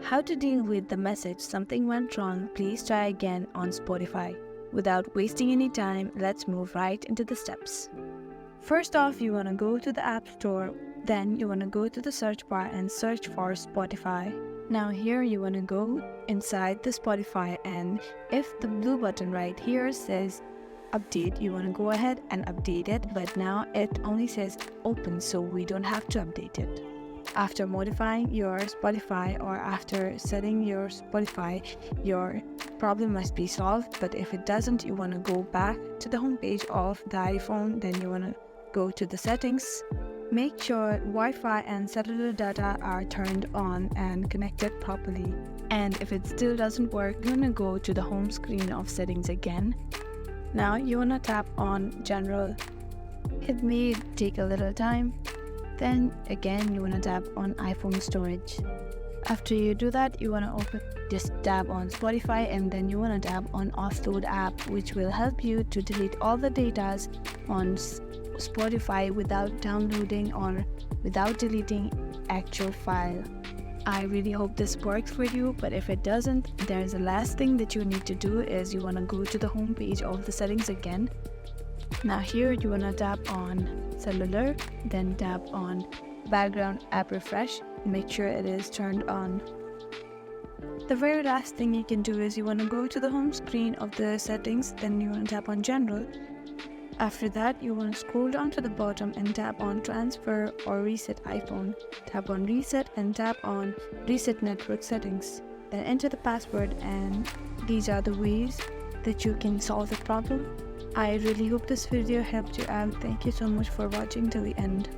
How to deal with the message something went wrong, please try again on Spotify. Without wasting any time, let's move right into the steps. First off, you want to go to the App Store, then you want to go to the search bar and search for Spotify. Now here you want to go inside the Spotify, and if the blue button right here says update, you want to go ahead and update it, but now it only says open, so we don't have to update it. After modifying your Spotify or after setting your Spotify, your problem must be solved, but if it doesn't, you want to go back to the homepage of the iPhone, then you want to go to the settings. Make sure Wi-Fi and cellular data are turned on and connected properly. And if it still doesn't work, you want to go to the home screen of settings again. Now you want to tap on General. It may take a little time. Then again you want to tap on iPhone storage. After you do that, you want to just tap on Spotify, and then you want to tap on offload app, which will help you to delete all the data on Spotify without downloading or without deleting actual file. I really hope this works for you, but if it doesn't, there's the last thing that you need to do is you want to go to the home page of the settings again. Now here you want to tap on cellular, then tap on background app refresh, make sure it is turned on. The very last thing you can do is you want to go to the home screen of the settings, then you want to tap on general. After that, you want to scroll down to the bottom and tap on transfer or reset iPhone. Tap on reset and tap on reset network settings. Then enter the password, and these are the ways that you can solve the problem. I really hope this video helped you out. Thank you so much for watching till the end.